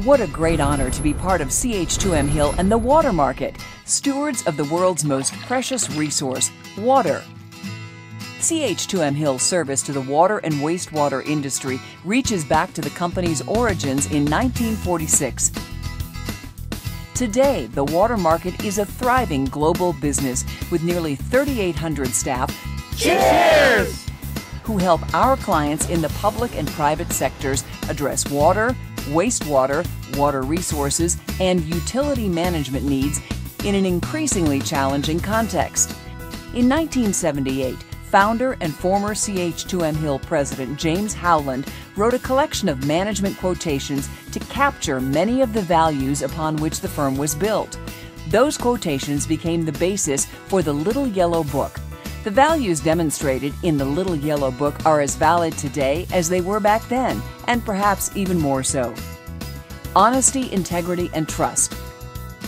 What a great honor to be part of CH2MHIll and the water market, stewards of the world's most precious resource, water. CH2MHIll's service to the water and wastewater industry reaches back to the company's origins in 1946. Today, the water market is a thriving global business with nearly 3,800 staff. Cheers! Who help our clients in the public and private sectors address water, wastewater, water resources, and utility management needs in an increasingly challenging context. In 1978, founder and former CH2MHIll president James Howland wrote a collection of management quotations to capture many of the values upon which the firm was built. Those quotations became the basis for the Little Yellow Book. The values demonstrated in the Little Yellow Book are as valid today as they were back then, and perhaps even more so. Honesty, integrity, and trust.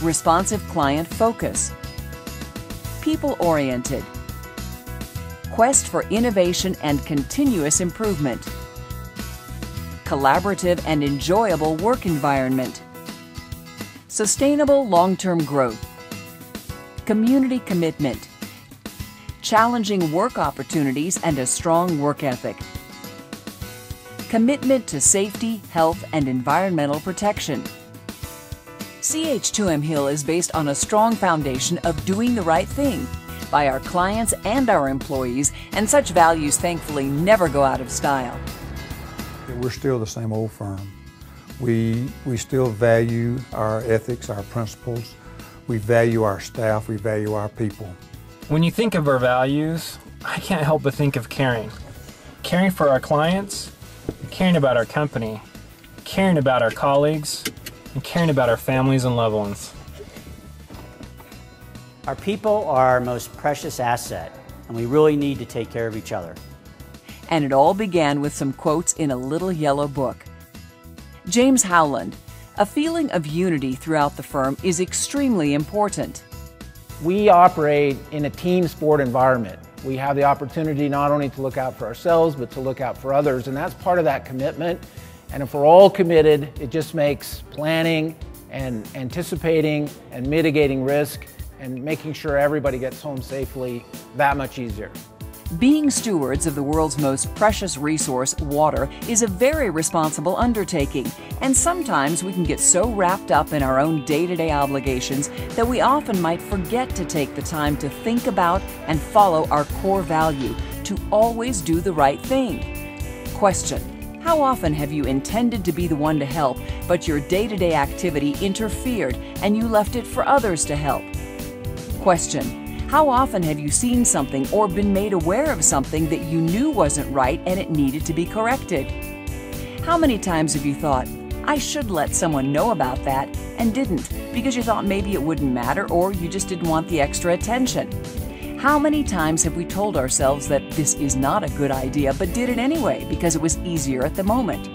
Responsive client focus. People-oriented. Quest for innovation and continuous improvement. Collaborative and enjoyable work environment. Sustainable long-term growth. Community commitment. Challenging work opportunities and a strong work ethic. Commitment to safety, health, and environmental protection. CH2MHIll is based on a strong foundation of doing the right thing by our clients and our employees, and such values thankfully never go out of style. We're still the same old firm. We still value our ethics, our principles. We value our staff, we value our people. When you think of our values, I can't help but think of caring. Caring for our clients, caring about our company, caring about our colleagues, and caring about our families and loved ones. Our people are our most precious asset, and we really need to take care of each other. And it all began with some quotes in a Little Yellow Book. James Howland, a feeling of unity throughout the firm is extremely important. We operate in a team sport environment. We have the opportunity not only to look out for ourselves, but to look out for others, and that's part of that commitment. And if we're all committed, it just makes planning and anticipating and mitigating risk and making sure everybody gets home safely that much easier. Being stewards of the world's most precious resource, water, is a very responsible undertaking, and sometimes we can get so wrapped up in our own day-to-day obligations that we often might forget to take the time to think about and follow our core value, to always do the right thing. Question: how often have you intended to be the one to help, but your day-to-day activity interfered and you left it for others to help? Question: how often have you seen something or been made aware of something that you knew wasn't right and it needed to be corrected? How many times have you thought, I should let someone know about that, and didn't because you thought maybe it wouldn't matter or you just didn't want the extra attention? How many times have we told ourselves that this is not a good idea but did it anyway because it was easier at the moment?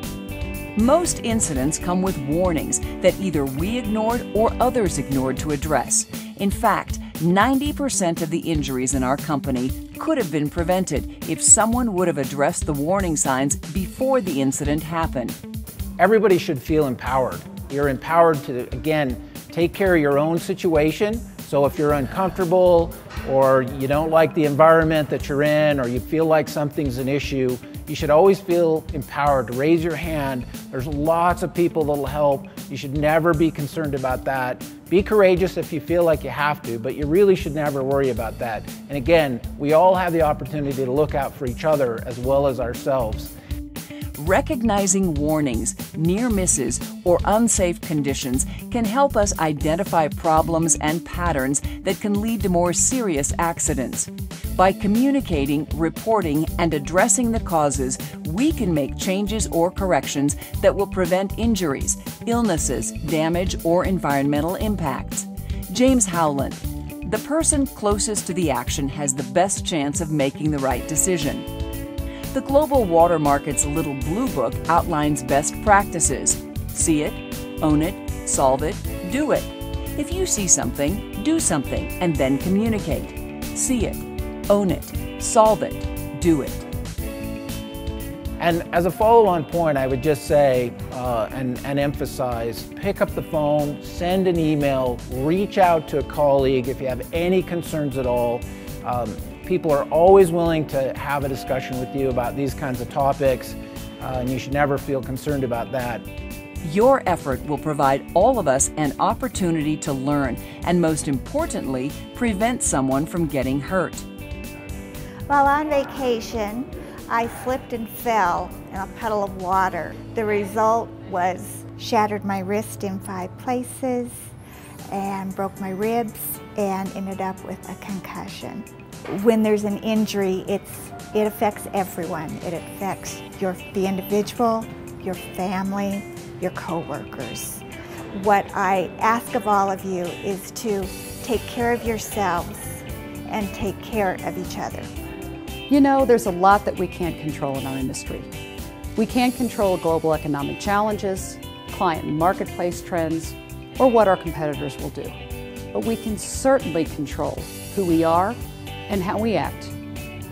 Most incidents come with warnings that either we ignored or others ignored to address. In fact, 90% of the injuries in our company could have been prevented if someone would have addressed the warning signs before the incident happened. Everybody should feel empowered. You're empowered to, again, take care of your own situation. So if you're uncomfortable or you don't like the environment that you're in or you feel like something's an issue, you should always feel empowered to raise your hand. There's lots of people that'll help. You should never be concerned about that. Be courageous if you feel like you have to, but you really should never worry about that. And again, we all have the opportunity to look out for each other as well as ourselves. Recognizing warnings, near misses, or unsafe conditions can help us identify problems and patterns that can lead to more serious accidents. By communicating, reporting, and addressing the causes, we can make changes or corrections that will prevent injuries, illnesses, damage, or environmental impacts. James Howland: the person closest to the action has the best chance of making the right decision. The Global Water Market's Little Blue Book outlines best practices. See it, own it, solve it, do it. If you see something, do something, and then communicate. See it, own it, solve it, do it. And as a follow-on point, I would just say and emphasize, pick up the phone, send an email, reach out to a colleague if you have any concerns at all. People are always willing to have a discussion with you about these kinds of topics, and you should never feel concerned about that. Your effort will provide all of us an opportunity to learn and, most importantly, prevent someone from getting hurt. While on vacation, I slipped and fell in a puddle of water. The result was shattered my wrist in 5 places and broke my ribs and ended up with a concussion. When there's an injury, it affects everyone. It affects the individual, your family, your coworkers. What I ask of all of you is to take care of yourselves and take care of each other. You know, there's a lot that we can't control in our industry. We can't control global economic challenges, client and marketplace trends, or what our competitors will do. But we can certainly control who we are and how we act,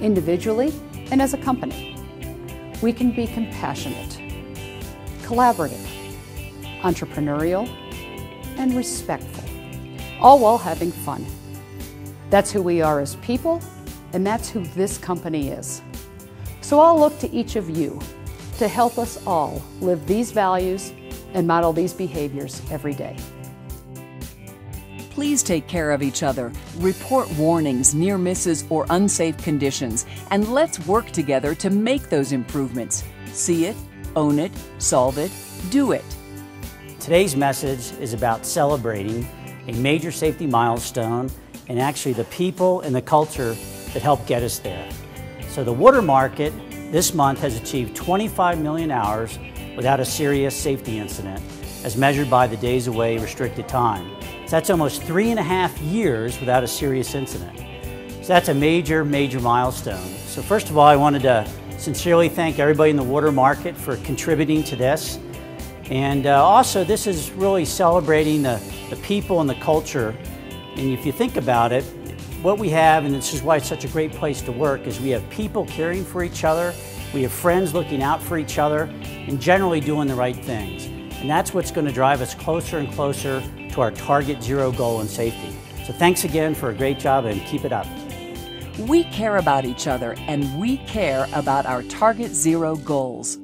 individually and as a company. We can be compassionate, collaborative, entrepreneurial, and respectful, all while having fun. That's who we are as people, and that's who this company is. So I'll look to each of you to help us all live these values and model these behaviors every day. Please take care of each other, report warnings, near misses, or unsafe conditions, and let's work together to make those improvements. See it, own it, solve it, do it. Today's message is about celebrating a major safety milestone and actually the people and the culture that helped get us there. So the water market this month has achieved 25 million hours without a serious safety incident, as measured by the days away restricted time. So that's almost 3.5 years without a serious incident. So that's a major, major milestone. So first of all, I wanted to sincerely thank everybody in the water market for contributing to this. And also, this is really celebrating the people and the culture. And if you think about it, what we have, and this is why it's such a great place to work, is we have people caring for each other, we have friends looking out for each other, and generally doing the right things. And that's what's going to drive us closer and closer to our Target Zero goal in safety. So thanks again for a great job, and keep it up. We care about each other, and we care about our Target Zero goals.